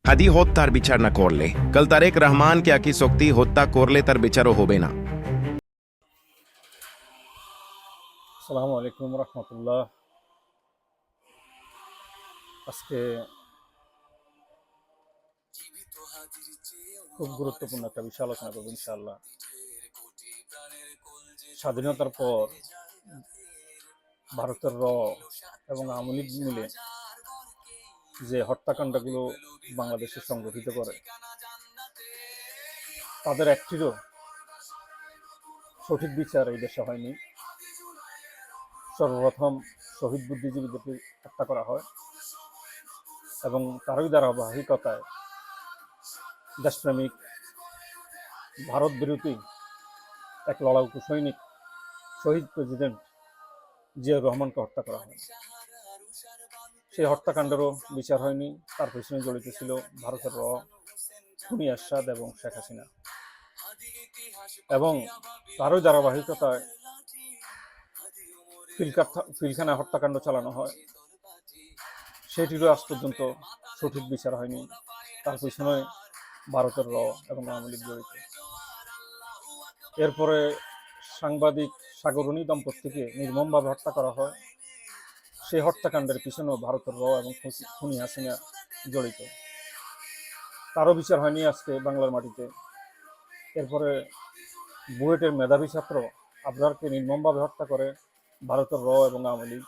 হাদি হত্যার বিচার না করলে কাল তারেক রহমানকে একই শক্তি হত্যা করলে তার বিচারও হবে না। আসসালামু আলাইকুম রহমতুল্লাহ। আজকে খুব গুরুত্বপূর্ণ একটা বিষয় আলোচনা করবো ইনশাআল্লাহ। স্বাধীনতার পর ভারতের এবং আওয়ামী লীগ মিলে যে হত্যাকাণ্ডগুলো বাংলাদেশে সংগঠিত করে, তাদের একটিরও সঠিক বিচার এই দেশে হয়নি। সর্বপ্রথম শহীদ বুদ্ধিজীবীদেরকে হত্যা করা হয় এবং তারই ধারাবাহিকতায় দেশপ্রেমিক ভারত বিরোধী এক লড়াকু সৈনিক শহীদ প্রেসিডেন্ট জিয়াউর রহমানকে হত্যা করা হয়। সেই হত্যাকাণ্ডেরও বিচার হয়নি। তার পেছনে জড়িত ছিল ভারতের খুনি এরশাদ এবং শেখ হাসিনা, এবং তারই ধারাবাহিকতায় পিলখানা হত্যাকাণ্ড চালানো হয়। সেটিরও আজ পর্যন্ত সঠিক বিচার হয়নি। তার পিছনে ভারতের এবং আওয়ামী লীগ জড়িত। এরপরে সাংবাদিক সাগরণী দম্পতিকে নির্মমভাবে হত্যা করা হয়। সেই হত্যাকাণ্ডের পিছনেও ভারতের এবং খুনি হাসিনা জড়িত। তারও বিচার হয়নি আজকে বাংলার মাটিতে। এরপরে বুয়েটের মেধাবী ছাত্র আবরারকে নির্মমভাবে হত্যা করে ভারতের এবং আওয়ামী লীগ,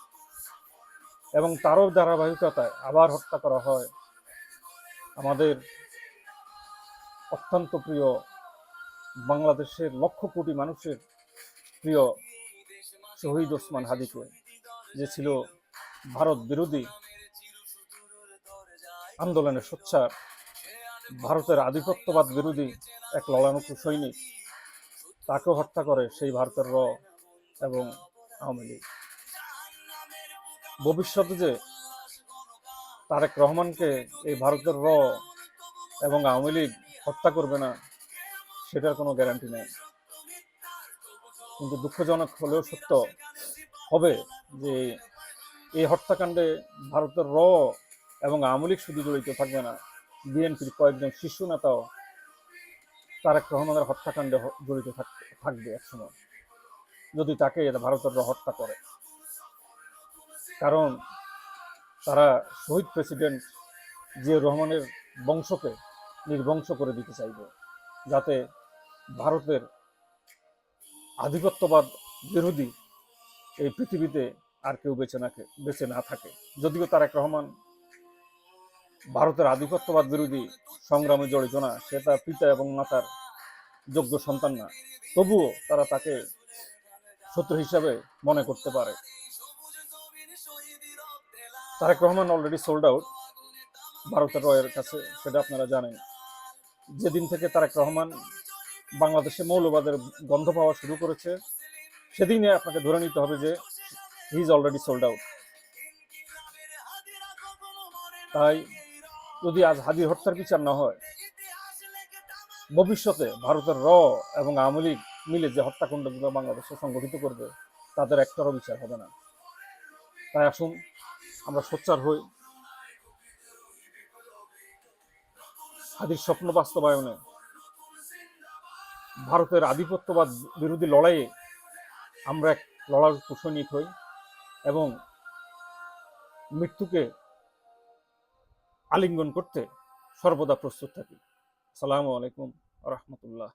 এবং তারও ধারাবাহিকতায় আবার হত্যা করা হয় আমাদের অত্যন্ত প্রিয় বাংলাদেশের লক্ষ কোটি মানুষের প্রিয় শহীদ ওসমান হাদিকে, যে ছিল ভারত বিরোধী আন্দোলনের সোচ্চার, ভারতের আধিপত্যবাদ বিরোধী এক লড়াকু সৈনিক। তাকেও হত্যা করে সেই ভারতের এবং আওয়ামী লীগ। ভবিষ্যতে যে তারেক রহমানকে এই ভারতের এবং আওয়ামী লীগ হত্যা করবে না, সেটার কোনো গ্যারান্টি নেই। কিন্তু দুঃখজনক হলেও সত্য হবে যে এই হত্যাকাণ্ডে ভারতের এবং আওয়ামী লীগ শুধু জড়িত থাকবে না, বিএনপির কয়েকজন শীর্ষ নেতাও তারেক রহমানের হত্যাকাণ্ডে জড়িত থাকবে একসময়, যদি তাকে ভারতের হত্যা করে। কারণ তারা শহীদ প্রেসিডেন্ট জিয়াউর রহমানের বংশকে নির্বংশ করে দিতে চাইবে, যাতে ভারতের আধিপত্যবাদ বিরোধী এই পৃথিবীতে আর কেউ বেঁচে না থাকে। যদিও তারেক রহমান ভারতের আধিপত্যবাদ বিরোধী সংগ্রামে জড়িত না, সে তার পিতা এবং মাতার যোগ্য সন্তান না, তবুও তারা তাকে শত্রু হিসাবে মনে করতে পারে। Tarique Rahman already sold out ভারতের এর কাছে, সেটা আপনারা জানেন। যেদিন থেকে তারেক রহমান বাংলাদেশে মৌলবাদের গন্ধ পাওয়া শুরু করেছে, সেদিনে আপনাকে ধরে নিতে হবে যে he is already sold out. তাই যদি আজ হাদি হত্যার বিচার না হয়, ভবিষ্যতে ভারতের এবং আওয়ামী লীগ মিলে যে হত্যাকাণ্ডগুলো বাংলাদেশে সংগঠিত করবে, তাদের একটারও বিচার হবে না। তাই আসুন আমরা সোচ্চার হই, হাদির স্বপ্ন বাস্তবায়নে ভারতের আধিপত্যবাদ বিরোধী লড়াইয়ে আমরা এক লড়াকু সৈনিক হই এবং মৃত্যুকে আলিঙ্গন করতে সর্বদা প্রস্তুত থাকি। আসসালামু আলাইকুম রহমতুল্লাহ।